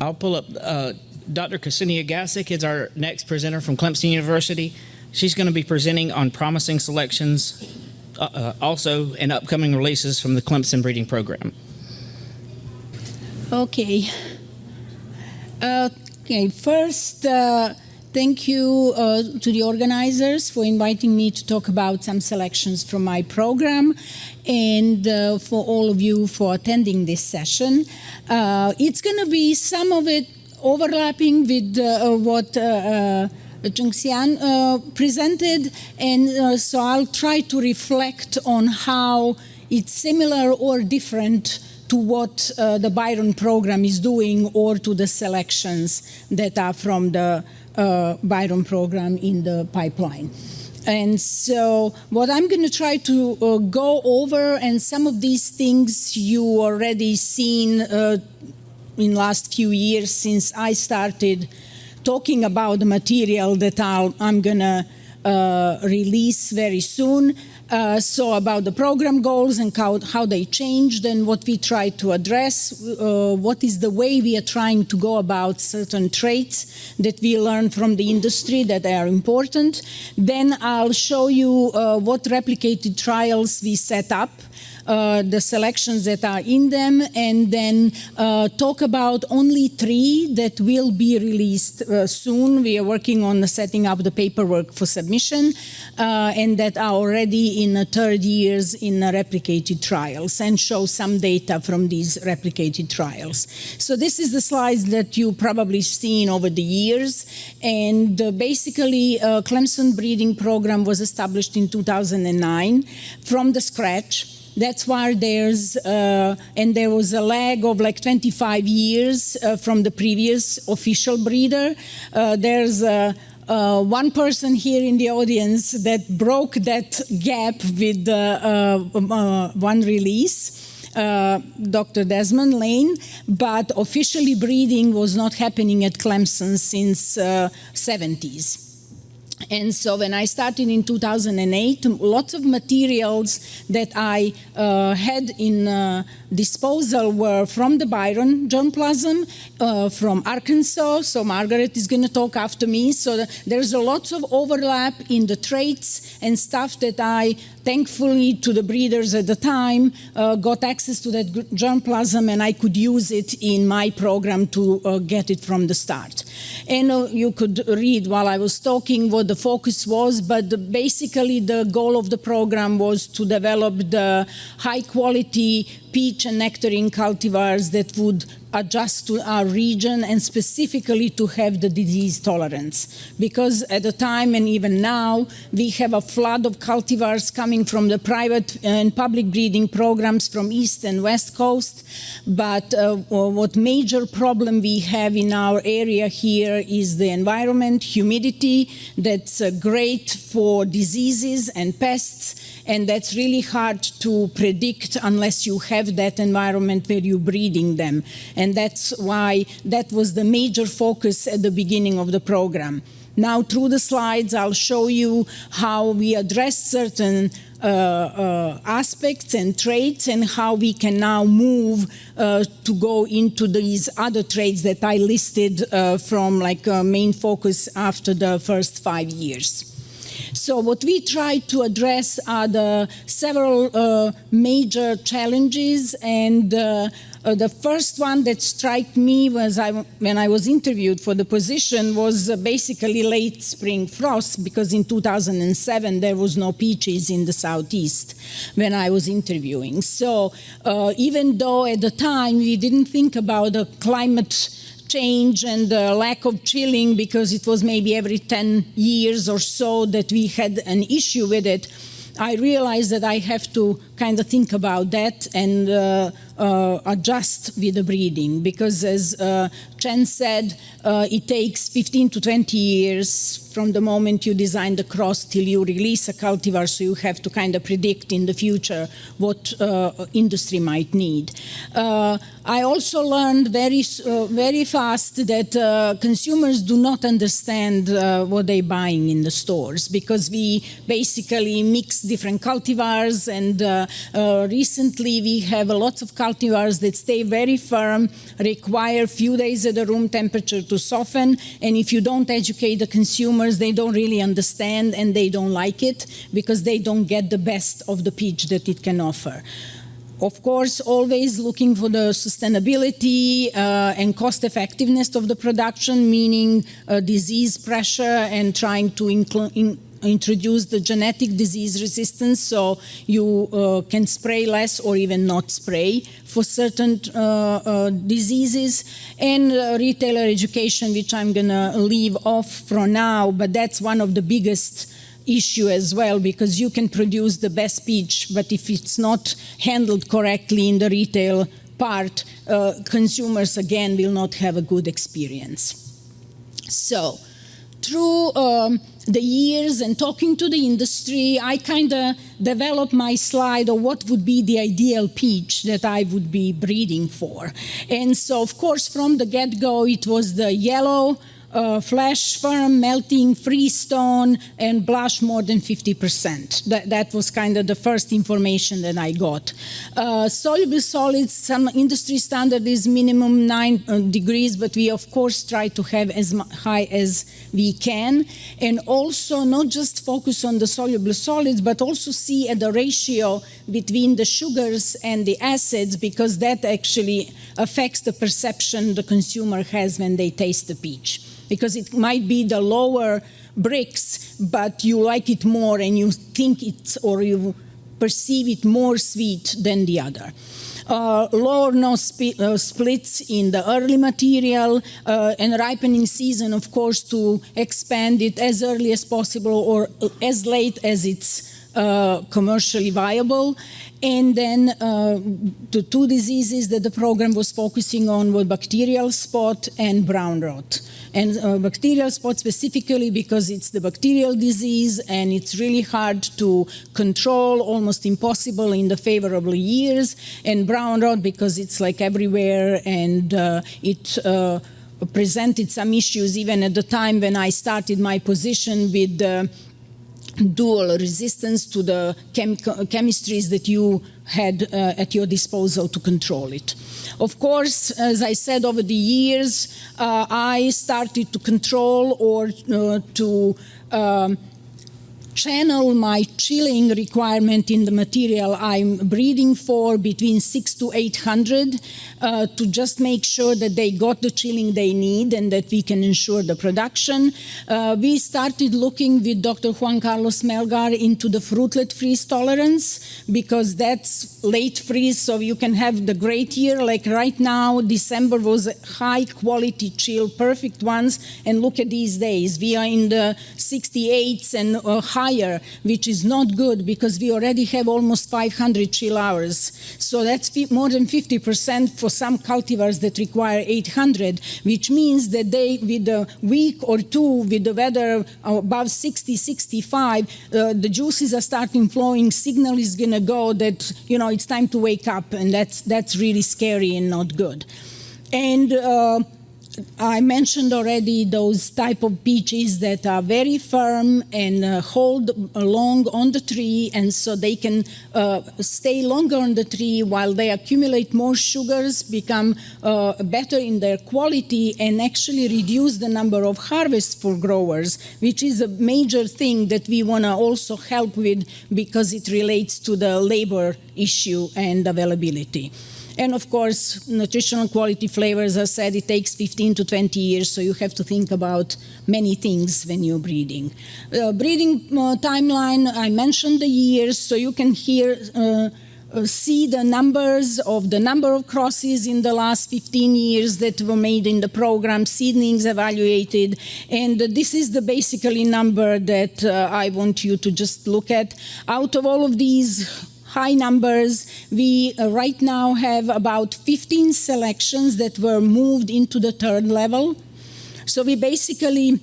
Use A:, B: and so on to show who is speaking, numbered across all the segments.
A: I'll pull up Dr. Ksenia Gasic is our next presenter from Clemson University. She's going to be presenting on promising selections, also and upcoming releases from the Clemson breeding program.
B: Okay. First, thank you to the organizers for inviting me to talk about some selections from my program, and for all of you for attending this session. It's going to be some of it overlapping with what Zhengxian presented, and so I'll try to reflect on how it's similar or different to what the Byron program is doing, or to the selections that are from the Byron program in the pipeline. And so what I'm going to try to go over, and some of these things you already seen in last few years since I started talking about the material that I'm going to release very soon. So about the program goals and how they changed, and what we try to address, what is the way we are trying to go about certain traits that we learn from the industry that are important. Then I'll show you what replicated trials we set up, the selections that are in them, and then talk about only 3 that will be released soon. We are working on setting up the paperwork for submission, and that are already in the 3rd years in replicated trials, and show some data from these replicated trials. So this is the slides that you probably seen over the years, and basically Clemson breeding program was established in 2009 from the scratch. That's why there was a lag of like 25 years from the previous official breeder. There's one person here in the audience that broke that gap with one release, Dr. Desmond Lane, but officially breeding was not happening at Clemson since 70s. And so when I started in 2008, lots of materials that I had in disposal were from the Byron germplasm, from Arkansas, so Margaret is going to talk after me. So there's a lot of overlap in the traits and stuff that I, thankfully to the breeders at the time, got access to that germplasm, and I could use it in my program to get it from the start. And you could read while I was talking what the focus was, but basically the goal of the program was to develop the high-quality peach and nectarine cultivars that would adjust to our region, and specifically to have the disease tolerance. Because at the time, and even now, we have a flood of cultivars coming from the private and public breeding programs from East and West Coast. But what major problem we have in our area here is the environment, humidity, that's great for diseases and pests, and that's really hard to predict unless you have that environment where you're breeding them. And that's why that was the major focus at the beginning of the program. Now, through the slides, I'll show you how we address certain aspects and traits, and how we can now move to go into these other traits that I listed from like main focus after the first 5 years. So what we try to address are the several major challenges, and the first one that struck me was when I was interviewed for the position was basically late spring frost, because in 2007 there was no peaches in the southeast when I was interviewing. So even though at the time we didn't think about the climate change and the lack of chilling, because it was maybe every 10 years or so that we had an issue with it, I realized that I have to kind of think about that and adjust with the breeding, because as Chen said, it takes 15 to 20 years from the moment you design the cross till you release a cultivar, so you have to kind of predict in the future what industry might need. I also learned very fast that consumers do not understand what they're buying in the stores, because we basically mix different cultivars, and recently we have lots of cultivars that stay very firm, require few days at the room temperature to soften, and if you don't educate the consumers, they don't really understand and they don't like it because they don't get the best of the peach that it can offer. Of course, always looking for the sustainability and cost effectiveness of the production, meaning disease pressure and trying to introduce the genetic disease resistance so you can spray less or even not spray for certain diseases, and retailer education, which I'm going to leave off for now, but that's one of the biggest issue as well, because you can produce the best peach, but if it's not handled correctly in the retail part, consumers again will not have a good experience. So through the years and talking to the industry, I kind of developed my slide of what would be the ideal peach that I would be breeding for. And so, of course, from the get-go, it was the yellow, flesh, firm, melting, freestone, and blush more than 50%. That was kind of the first information that I got. Soluble solids, some industry standard is minimum 9 degrees, but we of course try to have as high as we can. And also not just focus on the soluble solids, but also see at the ratio between the sugars and the acids, because that actually affects the perception the consumer has when they taste the peach. Because it might be the lower bricks, but you like it more and you think it's, or you perceive it more sweet than the other. Lower nose splits in the early material, and ripening season, of course, to expand it as early as possible or as late as it's commercially viable. And then the two diseases that the program was focusing on were bacterial spot and brown rot. And bacterial spot specifically because it's the bacterial disease and it's really hard to control, almost impossible in the favorable years. And brown rot because it's like everywhere, and it presented some issues even at the time when I started my position with dual resistance to the chemistries that you had at your disposal to control it. Of course, as I said, over the years, I started to control or to channel my chilling requirement in the material I'm breeding for between 600 to 800 to just make sure that they got the chilling they need and that we can ensure the production. We started looking with Dr. Juan Carlos Melgar into the fruitlet freeze tolerance, because that's late freeze, so you can have the great year. Like right now, December was a high quality chill, perfect ones, and look at these days. We are in the 68s and higher, which is not good because we already have almost 500 chill hours. So that's more than 50% for some cultivars that require 800, which means that they, with a week or two with the weather above 60, 65, the juices are starting flowing. Signal is going to go that, you know, it's time to wake up, and that's really scary and not good. And I mentioned already those type of peaches that are very firm and hold long on the tree, and so they can stay longer on the tree while they accumulate more sugars, become better in their quality, and actually reduce the number of harvests for growers, which is a major thing that we want to also help with because it relates to the labor issue and availability. And of course, nutritional quality flavors, as I said, it takes 15 to 20 years, so you have to think about many things when you're breeding. Breeding timeline, I mentioned the years, so you can here see the numbers of the number of crosses in the last 15 years that were made in the program, seedlings evaluated, and this is the basically number that I want you to just look at. Out of all of these high numbers, we right now have about 15 selections that were moved into the third level. So we basically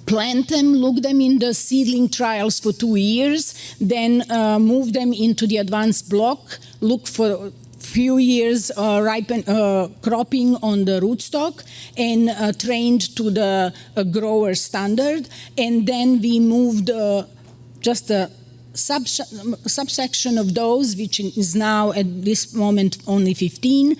B: plant them, look them in the seedling trials for 2 years, then move them into the advanced block, look for a few years cropping on the rootstock, and trained to the grower standard. And then we moved just a subsection of those, which is now at this moment only 15,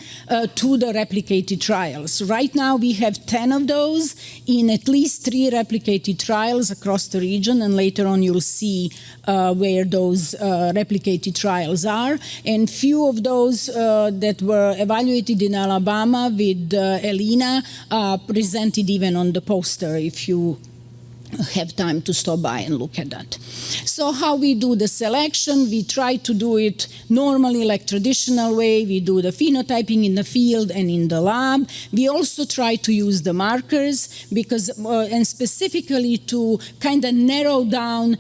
B: to the replicated trials. Right now we have 10 of those in at least 3 replicated trials across the region, and later on you'll see where those replicated trials are. And few of those that were evaluated in Alabama with Elena presented even on the poster if you have time to stop by and look at that. So how we do the selection, we try to do it normally like traditional way. We do the phenotyping in the field and in the lab. We also try to use the markers because, and specifically to kind of narrow down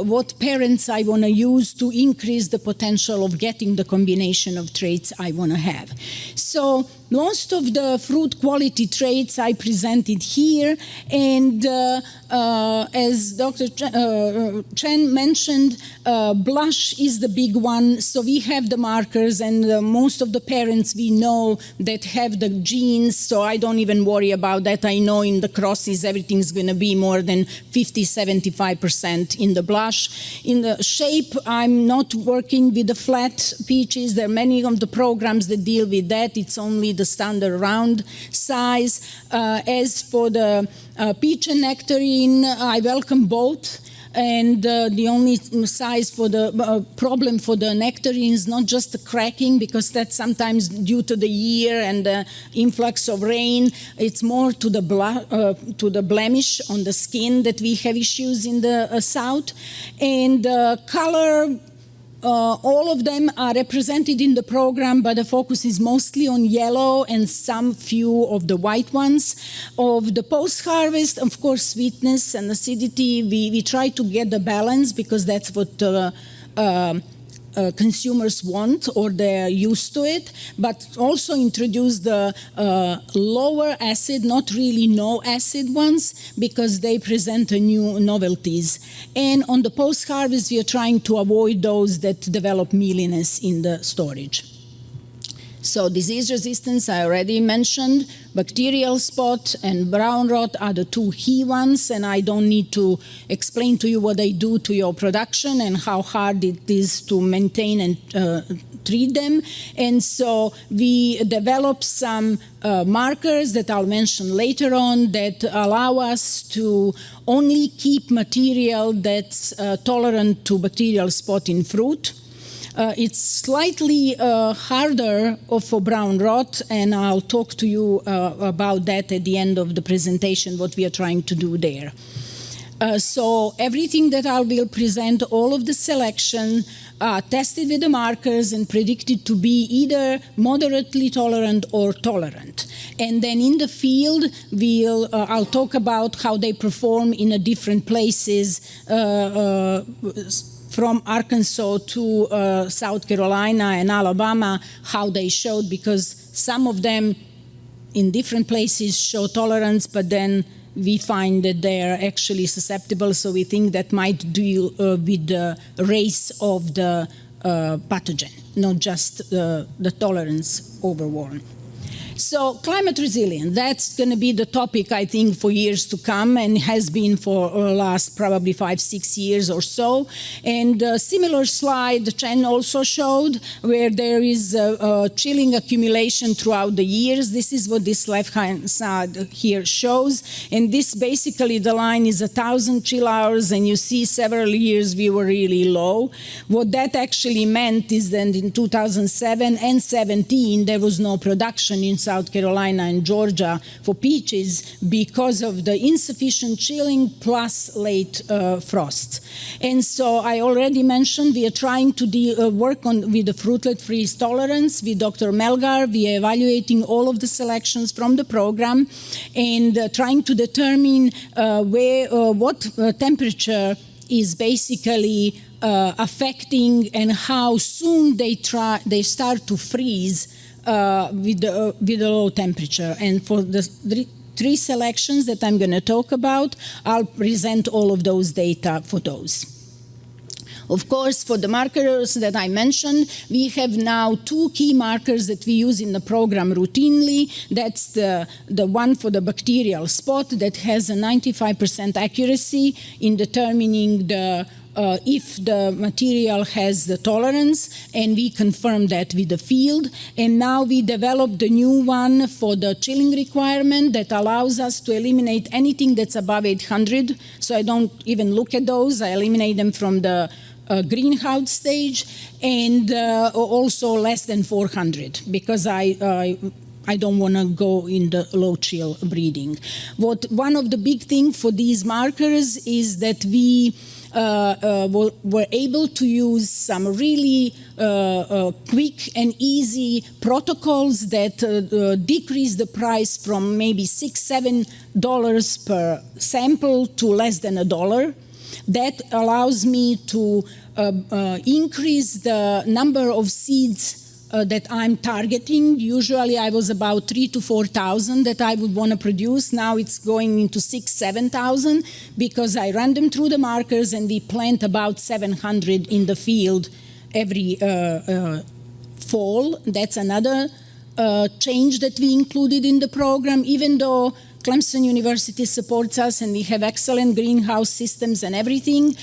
B: what parents I want to use to increase the potential of getting the combination of traits I want to have. So most of the fruit quality traits I presented here, and as Dr. Chen mentioned, blush is the big one. So we have the markers, and most of the parents we know that have the genes, so I don't even worry about that. I know in the crosses everything's going to be more than 50–75% in the blush. In the shape, I'm not working with the flat peaches. There are many of the programs that deal with that. It's only the standard round size. As for the peach and nectarine, I welcome both. And the only size for the problem for the nectarine is not just the cracking, because that's sometimes due to the year and the influx of rain. It's more to the blemish on the skin that we have issues in the south. And color, all of them are represented in the program, but the focus is mostly on yellow and some few of the white ones. Of the post-harvest, of course, sweetness and acidity, we try to get the balance because that's what consumers want, or they're used to it, but also introduce the lower acid, not really no acid ones, because they present a new novelties. And on the post-harvest, we are trying to avoid those that develop mealiness in the storage. So disease resistance, I already mentioned. Bacterial spot and brown rot are the two key ones, and I don't need to explain to you what they do to your production and how hard it is to maintain and treat them. And so we developed some markers that I'll mention later on that allow us to only keep material that's tolerant to bacterial spot in fruit. It's slightly harder for brown rot, and I'll talk to you about that at the end of the presentation, what we are trying to do there. So everything that I will present, all of the selection, tested with the markers and predicted to be either moderately tolerant or tolerant. And then in the field, I'll talk about how they perform in a different places, from Arkansas to South Carolina and Alabama, how they showed, because some of them in different places show tolerance, but then we find that they are actually susceptible, so we think that might deal with the race of the pathogen, not just the tolerance overall. So climate resilient, that's going to be the topic, I think, for years to come, and has been for the last probably 5–6 years or so. And a similar slide Chen also showed, where there is a chilling accumulation throughout the years. This is what this left-hand side here shows. And this basically, the line is 1,000 chill hours, and you see several years we were really low. What that actually meant is that in 2007 and 17, there was no production in South Carolina and Georgia for peaches because of the insufficient chilling plus late frost. And so I already mentioned we are trying to work on with the fruitlet freeze tolerance with Dr. Melgar. We are evaluating all of the selections from the program and trying to determine what temperature is basically affecting and how soon they start to freeze with the low temperature. And for the three selections that I'm going to talk about, I'll present all of those data for those. Of course, for the markers that I mentioned, we have now 2 key markers that we use in the program routinely. That's the one for the bacterial spot that has a 95% accuracy in determining the if the material has the tolerance, and we confirm that with the field. And now we developed the new one for the chilling requirement that allows us to eliminate anything that's above 800. So I don't even look at those. I eliminate them from the greenhouse stage, and also less than 400, because I don't want to go in the low chill breeding. One of the big things for these markers is that we were able to use some really quick and easy protocols that decrease the price from maybe $6–7 per sample to less than $1. That allows me to increase the number of seeds that I'm targeting. Usually I was about 3,000 to 4,000 that I would want to produce. Now it's going into 6,000–7,000 because I run them through the markers and we plant about 700 in the field every fall. That's another change that we included in the program, even though Clemson University supports us and we have excellent greenhouse systems and everything.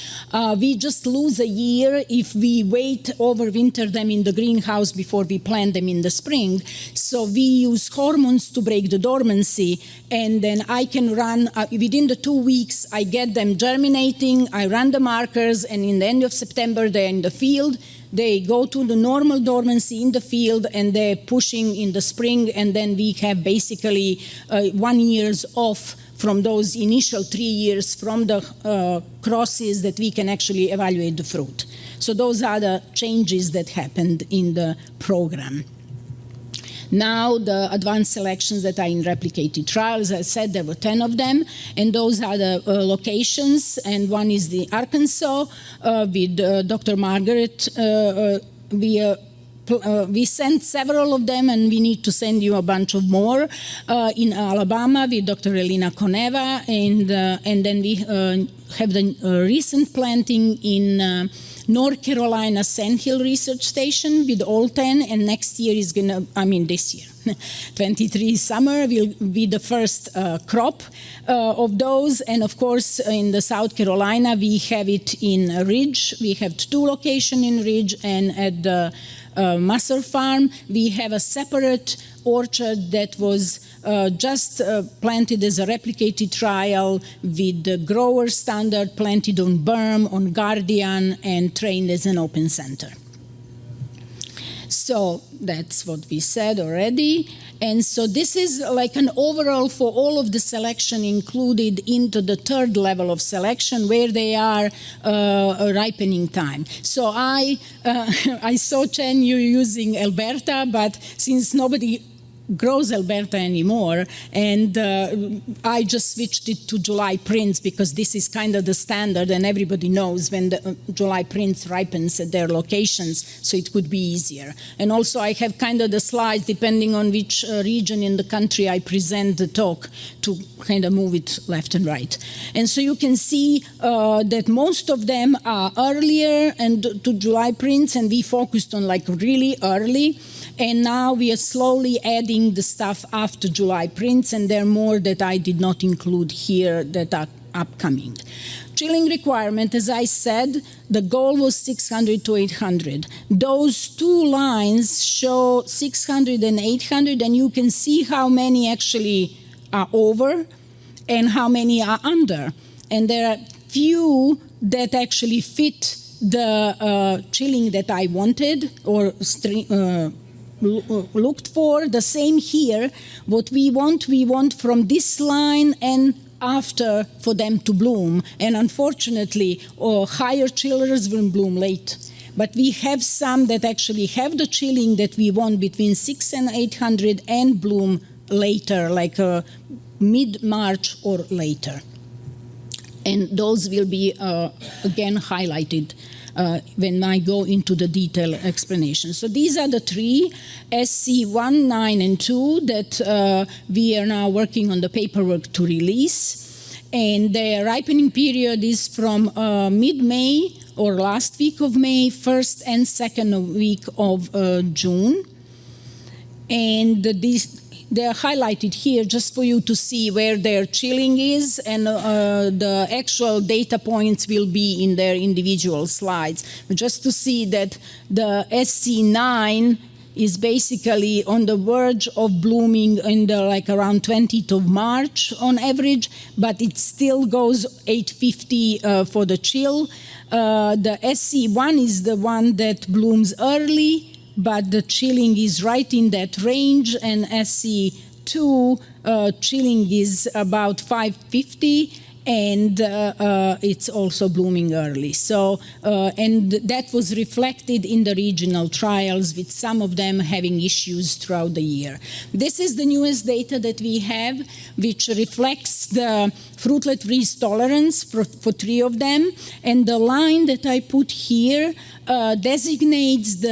B: We just lose a year if we wait overwinter them in the greenhouse before we plant them in the spring. So we use hormones to break the dormancy, and then I can run, within the 2 weeks, I get them germinating, I run the markers, and in the end of September, they're in the field. They go to the normal dormancy in the field, and they're pushing in the spring, and then we have basically 1 year off from those initial 3 years from the crosses that we can actually evaluate the fruit. So those are the changes that happened in the program. Now the advanced selections that are in replicated trials, as I said, there were 10 of them, and those are the locations, and one is the Arkansas with Dr. Margaret. We sent several of them, and we need to send you a bunch of more. In Alabama with Dr. Elena Koneva, and then we have the recent planting in North Carolina Sandhill Research Station with all 10, and next year is gonna, this year, 23 summer will be the first crop of those. And of course, in the South Carolina, we have it in Ridge. We have 2 locations in Ridge, and at the Musser Farm, we have a separate orchard that was just planted as a replicated trial with the grower standard, planted on berm, on Guardian, and trained as an open center. So that's what we said already. And so this is like an overall for all of the selection included into the 3rd level of selection, where they are ripening time. So I saw, Chen, you using Alberta, but since nobody grows Alberta anymore, and I just switched it to July Prince because this is kind of the standard, and everybody knows when the July Prince ripens at their locations, so it could be easier. And also I have kind of the slides, depending on which region in the country I present the talk, to kind of move it left and right. And so you can see that most of them are earlier and to July Prince, and we focused on like really early. And now we are slowly adding the stuff after July Prince, and there are more that I did not include here that are upcoming. Chilling requirement, as I said, the goal was 600 to 800. Those 2 lines show 600 and 800, and you can see how many actually are over and how many are under. And there are few that actually fit the chilling that I wanted or looked for. The same here. What we want from this line and after for them to bloom. And unfortunately, higher chillers will bloom late. But we have some that actually have the chilling that we want between 600 and 800 and bloom later, like mid-March or later. And those will be, again, highlighted when I go into the detailed explanation. So these are the 3, SC1, 9, and 2, that we are now working on the paperwork to release. And the ripening period is from mid-May or last week of May, 1st and 2nd week of June. And they're highlighted here just for you to see where their chilling is, and the actual data points will be in their individual slides. Just to see that the SC9 is basically on the verge of blooming in the around 20th of March on average, but it still goes 850 for the chill. The SC1 is the one that blooms early, but the chilling is right in that range, and SC2 chilling is about 550, and it's also blooming early. So, and that was reflected in the regional trials, with some of them having issues throughout the year. This is the newest data that we have, which reflects the fruitlet freeze tolerance for 3 of them. And the line that I put here designates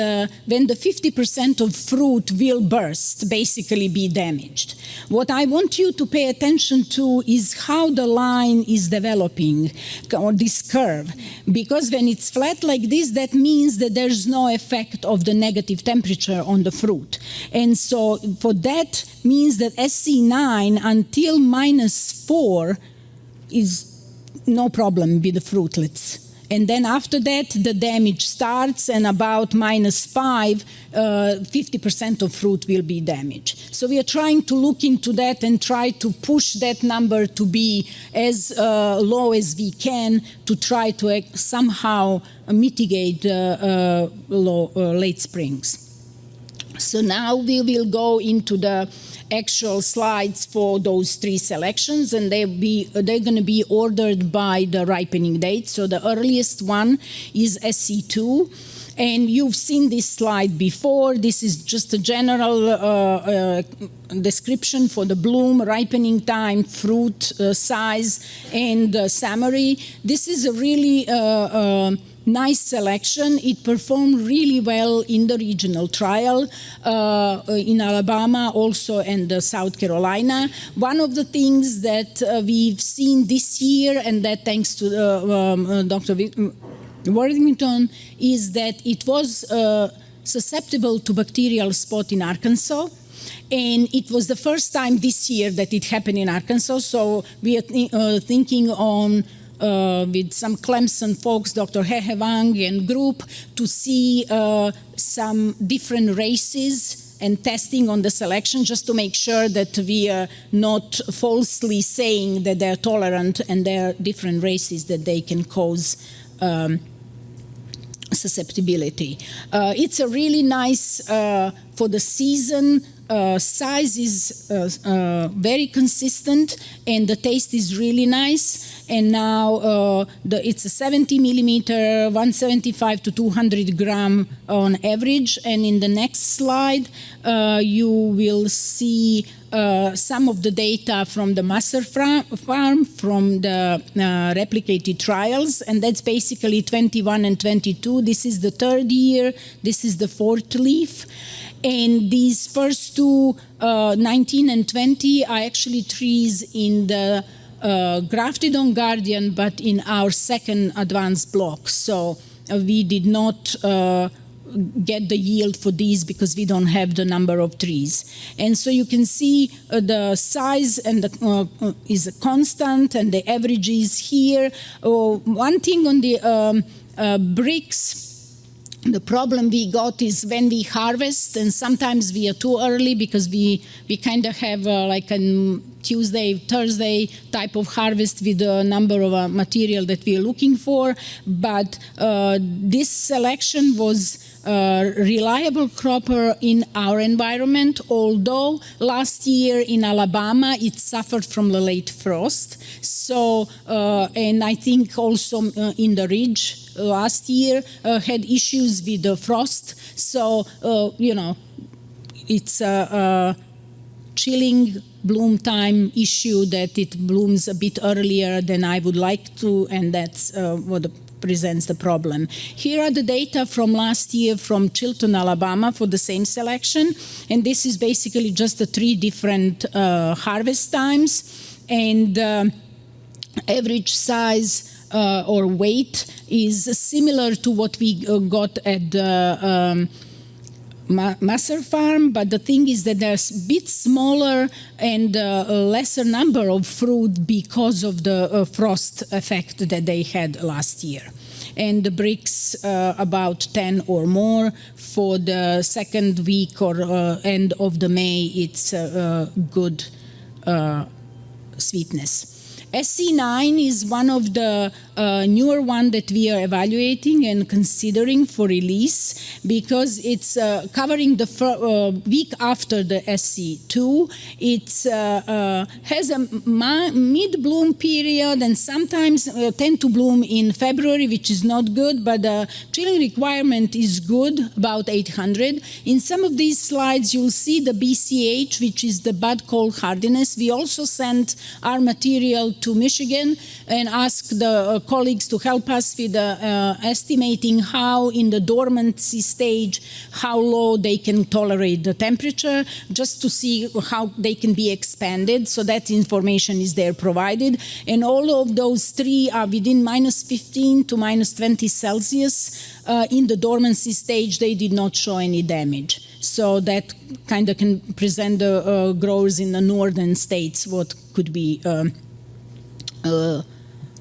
B: when the 50% of fruit will burst, basically be damaged. What I want you to pay attention to is how the line is developing, or this curve. Because when it's flat like this, that means that there's no effect of the negative temperature on the fruit. And so for that means that SC9 until -4 is no problem with the fruitlets. And then after that, the damage starts, and about -5, 50% of fruit will be damaged. So we are trying to look into that and try to push that number to be as low as we can, to try to somehow mitigate late springs. So now we will go into the actual slides for those 3 selections, and they're going to be ordered by the ripening date. So the earliest one is SC2, and you've seen this slide before. This is just a general description for the bloom, ripening time, fruit size, and summary. This is a really nice selection. It performed really well in the regional trial in Alabama, also, and South Carolina. One of the things that we've seen this year, and that thanks to Dr. Worthington, is that it was susceptible to bacterial spot in Arkansas. And it was the first time this year that it happened in Arkansas. So we are thinking on with some CLEMSON folks, Dr. Hehe Wang and group, to see some different races and testing on the selection, just to make sure that we are not falsely saying that they're tolerant, and there are different races that they can cause susceptibility. It's a really nice, for the season, size is very consistent, and the taste is really nice. And now it's a 70 millimeter, 175 to 200 gram on average. And in the next slide, you will see some of the data from the Masser farm, from the replicated trials, and that's basically 21 and 22. This is the 3rd year, this is the 4th leaf. And these first 2, 19 and 20, are actually trees in the grafted on Guardian, but in our 2nd advanced block. So we did not get the yield for these because we don't have the number of trees. And so you can see the size and is constant, and the average is here. One thing on the bricks, the problem we got is when we harvest, and sometimes we are too early because we kind of have like a Tuesday, Thursday type of harvest with the number of material that we are looking for. But this selection was reliable cropper in our environment, although last year in Alabama it suffered from the late frost. So, and I think also in the ridge last year had issues with the frost. So, you know, it's a chilling bloom time issue, that it blooms a bit earlier than I would like to, and that's what presents the problem. Here are the data from last year from Chilton, Alabama for the same selection, and this is basically just the 3 different harvest times, and average size or weight is similar to what we got at the Masser farm, but the thing is that there's a bit smaller and a lesser number of fruit because of the frost effect that they had last year. And the bricks about 10 or more. For the second week or end of the May, it's good sweetness. SC9 is one of the newer one that we are evaluating and considering for release because it's covering the week after the SC2. It has a mid-bloom period and sometimes tend to bloom in February, which is not good, but the chilling requirement is good, about 800. In some of these slides, you'll see the BCH, which is the bud cold hardiness. We also sent our material to Michigan and asked the colleagues to help us with estimating how in the dormancy stage, how low they can tolerate the temperature, just to see how they can be expanded. So that information is there provided. And all of those three are within minus 15 to minus 20 Celsius. In the dormancy stage, they did not show any damage. So that kind of can present the growers in the northern states what could be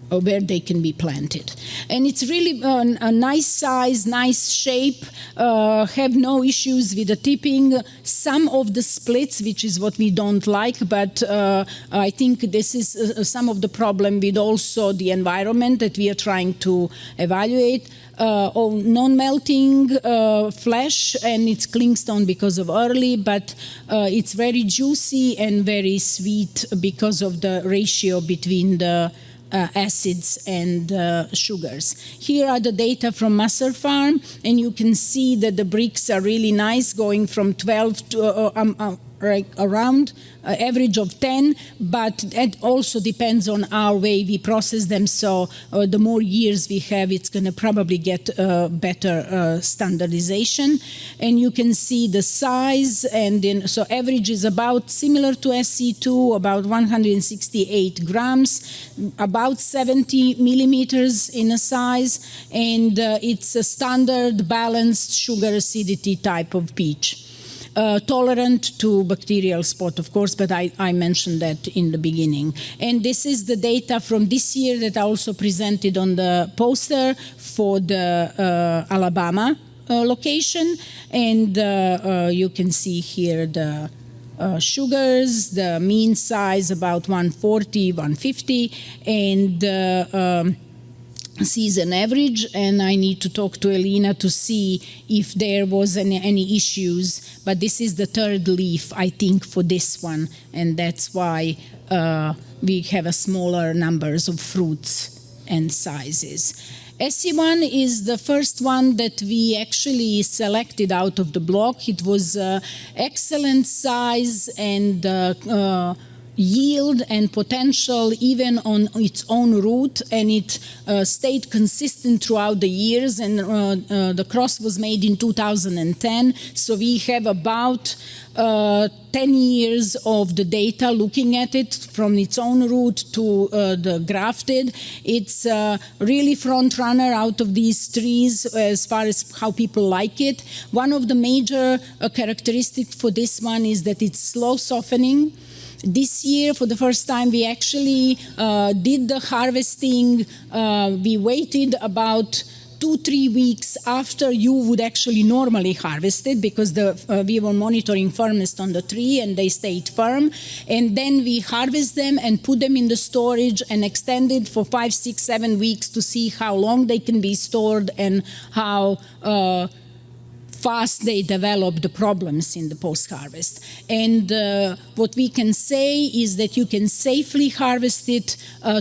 B: where they can be planted. And it's really a nice size, nice shape, have no issues with the tipping. Some of the splits, which is what we don't like, but I think this is some of the problem with also the environment that we are trying to evaluate. Non-melting flesh, and it's clingstone because of early, but it's very juicy and very sweet because of the ratio between the acids and sugars. Here are the data from Masser Farm, and you can see that the bricks are really nice, going from 12 to around average of 10, but it also depends on our way we process them. So the more years we have, it's going to probably get better standardization. And you can see the size, and then so average is about similar to SC2, about 168 grams, about 70 millimeters in a size, and it's a standard balanced sugar acidity type of peach. Tolerant to bacterial spot, of course, but I mentioned that in the beginning. And this is the data from this year that I also presented on the poster for the Alabama location. And you can see here the sugars, the mean size about 140, 150, and season average, and I need to talk to Elena to see if there was any issues, but this is the third leaf, I think, for this one, and that's why we have a smaller numbers of fruits and sizes. SC1 is the first one that we actually selected out of the block. It was excellent size and yield and potential even on its own root, and it stayed consistent throughout the years, and the cross was made in 2010, so we have about 10 years of the data looking at it from its own root to the grafted. It's really front runner out of these trees as far as how people like it. One of the major characteristics for this one is that it's slow softening. This year, for the first time, we actually did the harvesting. We waited about 2-3 weeks after you would actually normally harvest it, because we were monitoring firmness on the tree and they stayed firm. And then we harvest them and put them in the storage and extended for 5, 6, 7 weeks to see how long they can be stored and how fast they develop the problems in the post-harvest. And what we can say is that you can safely harvest it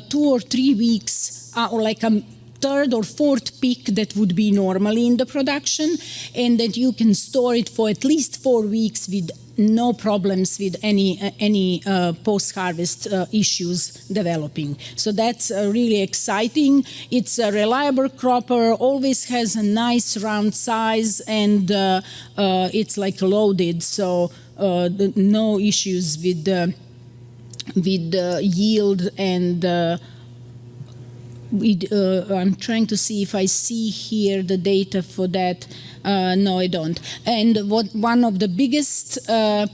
B: 2 or 3 weeks, or like a third or fourth peak that would be normally in the production, and that you can store it for at least 4 weeks with no problems with any post-harvest issues developing. So that's really exciting. It's a reliable cropper, always has a nice round size, and it's like loaded, so no issues with yield and I'm trying to see if I see here the data for that. No, I don't. And one of the biggest, how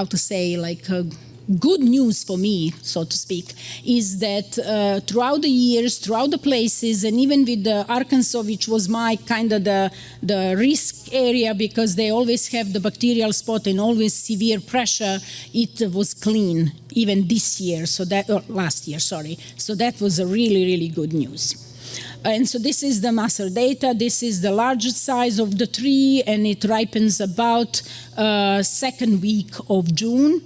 B: to say, like good news for me, so to speak, is that throughout the years, throughout the places, and even with the Arkansas, which was my kind of the risk area because they always have the bacterial spot and always severe pressure, it was clean, even this year, so that, or last year, sorry. So that was a really, really good news. And so this is the master data. This is the largest size of the tree, and it ripens about second week of June.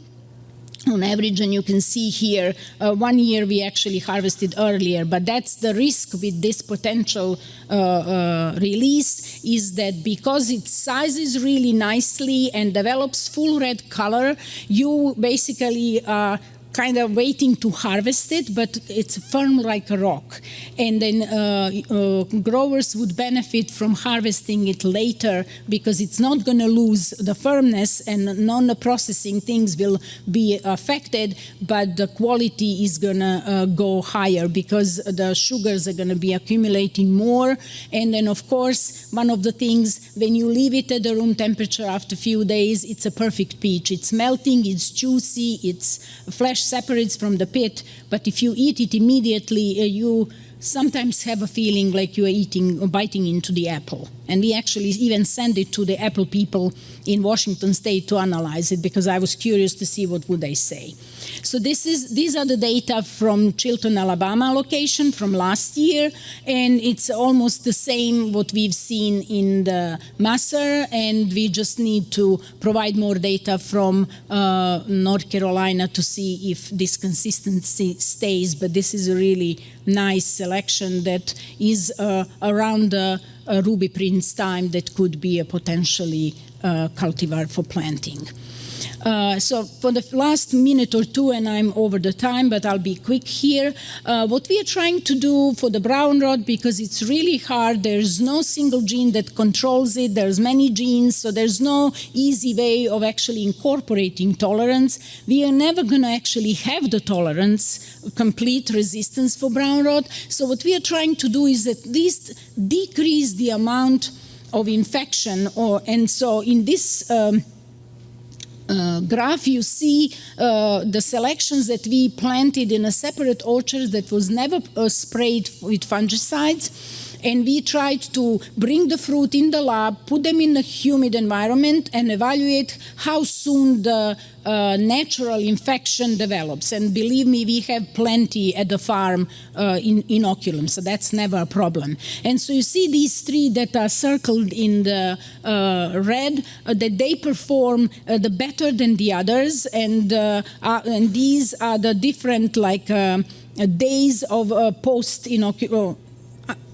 B: On average, and you can see here, 1 year we actually harvested earlier, but that's the risk with this potential release, is that because it sizes really nicely and develops full red color, you basically are kind of waiting to harvest it, but it's firm like a rock. And then growers would benefit from harvesting it later because it's not going to lose the firmness, and non-processing things will be affected, but the quality is going to go higher because the sugars are going to be accumulating more. And then, of course, one of the things, when you leave it at the room temperature after a few days, it's a perfect peach. It's melting, it's juicy, it's flesh separates from the pit, but if you eat it immediately, you sometimes have a feeling like you are eating or biting into the apple. And we actually even sent it to the apple people in Washington State to analyze it because I was curious to see what would they say. So these are the data from Chilton, Alabama location from last year, and it's almost the same what we've seen in the Masser, and we just need to provide more data from North Carolina to see if this consistency stays, but this is a really nice selection that is around the Ruby Prince time that could be a potentially cultivar for planting. So for the last minute or two, and I'm over the time, but I'll be quick here, what we are trying to do for the brown rot, because it's really hard, there's no single gene that controls it, there's many genes, so there's no easy way of actually incorporating tolerance. We are never going to actually have the tolerance, complete resistance for brown rot. So what we are trying to do is at least decrease the amount of infection, and so in this graph, you see the selections that we planted in a separate orchard that was never sprayed with fungicides. And we tried to bring the fruit in the lab, put them in a humid environment, and evaluate how soon the natural infection develops. And believe me, we have plenty at the farm in inoculum, so that's never a problem. And so you see these three that are circled in the red, that they perform the better than the others, and these are the different days of post-inoculum.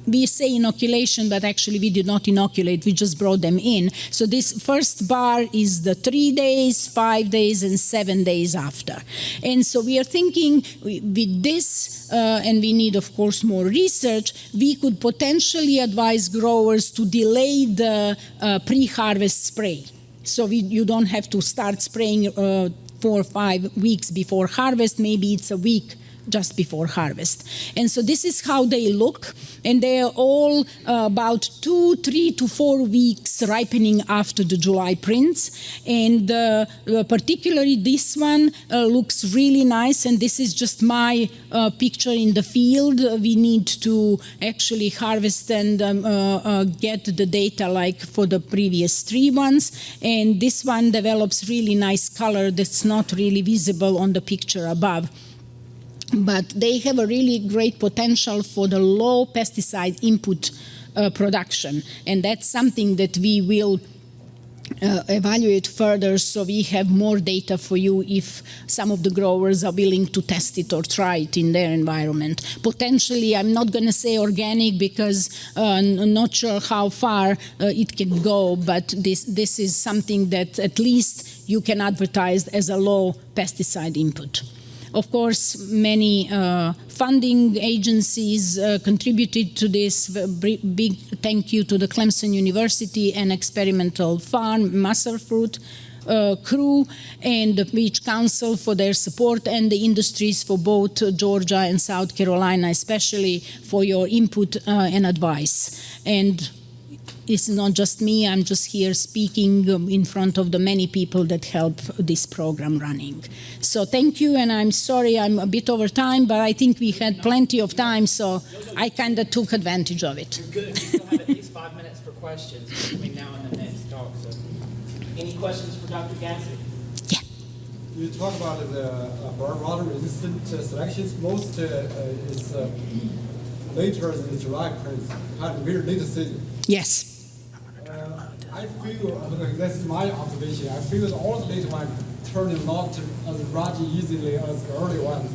B: We say inoculation, but actually we did not inoculate, we just brought them in. So this first bar is the 3 days, 5 days, and 7 days after. And so we are thinking with this, and we need, of course, more research, we could potentially advise growers to delay the pre-harvest spray. So you don't have to start spraying 4 or 5 weeks before harvest, maybe it's a week just before harvest. And so this is how they look, and they are all about 2, 3 to 4 weeks ripening after the July prints. And particularly this one looks really nice, and this is just my picture in the field. We need to actually harvest and get the data like for the previous 3 ones, and this one develops really nice color that's not really visible on the picture above. But they have a really great potential for the low pesticide input production. And that's something that we will evaluate further, so we have more data for you if some of the growers are willing to test it or try it in their environment. Potentially, I'm not going to say organic because I'm not sure how far it can go, but this is something that at least you can advertise as a low pesticide input. Of course, many funding agencies contributed to this. Big thank you to the Clemson University and Experimental Farm, Masser Fruit, crew and the Beach Council for their support, and the industries for both Georgia and South Carolina, especially for your input and advice. And it's not just me, I'm just here speaking in front of the many people that help this program running. So thank you, and I'm sorry I'm a bit over time, but I think we had plenty of time, so I kind of took advantage of it.
A: You're good. We still have at least 5 minutes for questions between now and the next talk. So, any questions for Dr. Gasic?
B: Yeah.
C: You talk about the water resistant selections. Most is later in the July, kind of very late season.
B: Yes.
C: I feel, that's my observation, I feel that all the late ones turn not as ruddy easily as the early ones,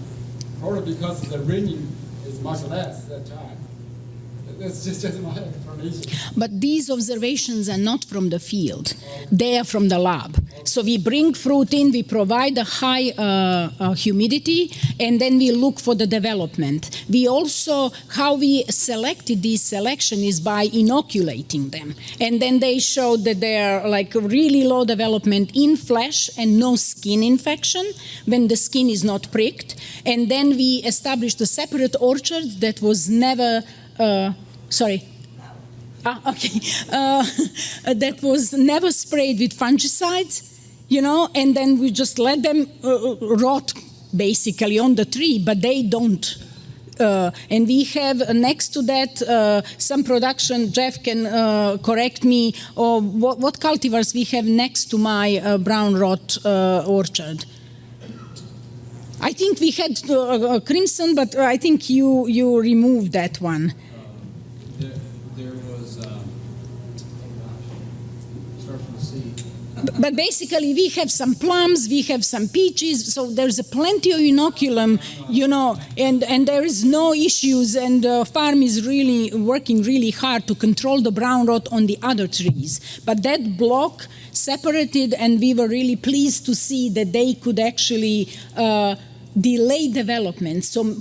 C: probably because the raining is much less that time. That's just my explanation.
B: But these observations are not from the field. They are from the lab. So we bring fruit in, we provide a high humidity, and then we look for the development. We also, how we selected this selection is by inoculating them. And then they showed that they are like really low development in flesh and no skin infection when the skin is not pricked. And then we established a separate orchard that was never that was never sprayed with fungicides, and then we just let them rot basically on the tree, but they don't. And we have next to that some production, Jeff can correct me, or what cultivars we have next to my brown rot orchard. I think we had CLEMSON, but I think you removed that one.
D: There was, start from the C.
B: But basically, we have some plums, we have some peaches, so there's a plenty of inoculum, and there is no issues, and the farm is really working really hard to control the brown rot on the other trees. But that block separated, and we were really pleased to see that they could actually delay development. So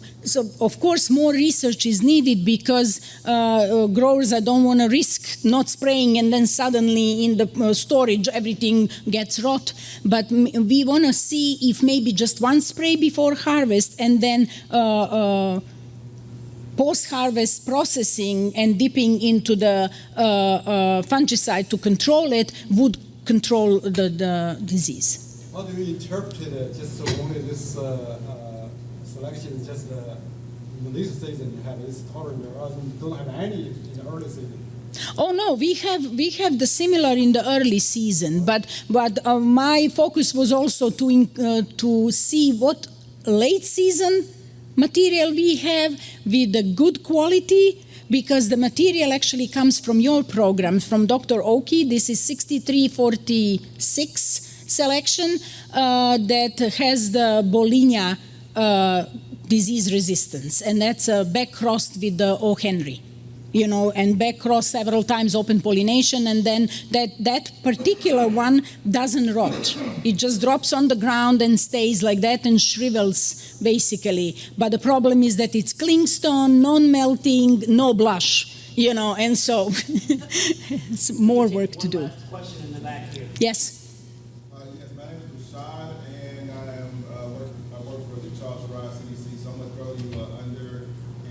B: of course more research is needed because growers don't want to risk not spraying and then suddenly in the storage everything gets rot. But we want to see if maybe just one spray before harvest and then post-harvest processing and dipping into the fungicide to control it would control the disease.
C: How do you interpret just only this selection, just in the late season you have this tolerant, or you don't have any in the early season?
B: Oh no, we have the similar in the early season, but my focus was also to see what late season material we have with the good quality, because the material actually comes from your program, from Dr. Oki. This is 6346 selection that has the Bolinia disease resistance, and that's back-crossed with the O. Henry, and back-crossed several times, open pollination, and then that particular one doesn't rot. It just drops on the ground and stays like that and shrivels, basically. But the problem is that it's clingstone, non-melting, no blush, and so it's more work to do.
A: Question in the back here.
B: Yes?
E: Yes, my name is Rashad, and I work for the Charles Rod CDC. So I'm going to throw you under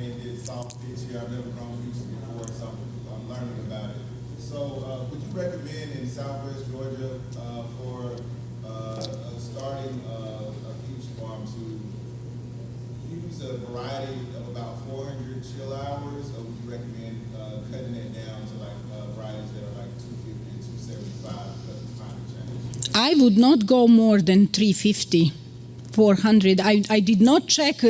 E: and did soft pitch here. I've never grown music before, so I'm learning about it. So would you recommend in Southwest Georgia for starting a peach farm to use a variety of about 400 chill hours, or would you recommend cutting it down to like varieties that are like 250 and 275 because of climate change?
B: I would not go more than 350, 400. I did not check.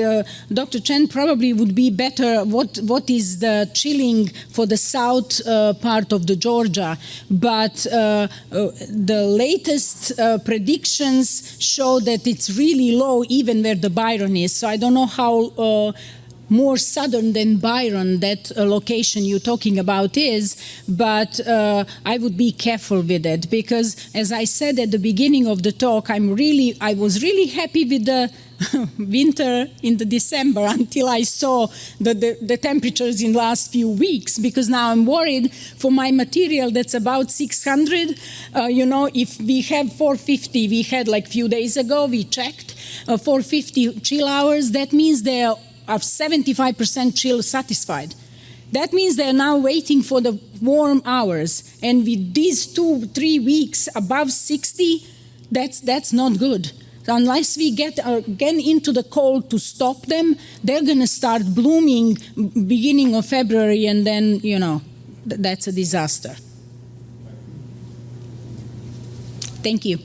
B: Dr. Chen probably would be better. What is the chilling for the south part of the Georgia? But the latest predictions show that it's really low even where the Byron is. So I don't know how more southern than Byron, that location you're talking about is, but I would be careful with it because, as I said at the beginning of the talk, I was really happy with the winter in the December until I saw the temperatures in the last few weeks, because now I'm worried for my material that's about 600. If we have 450, we had like a few days ago, we checked 450 chill hours, that means they are 75% chill satisfied. That means they're now waiting for the warm hours. And with these 2-3 weeks above 60, that's not good. Unless we get again into the cold to stop them, they're going to start blooming beginning of February, and then, that's a disaster. Thank you.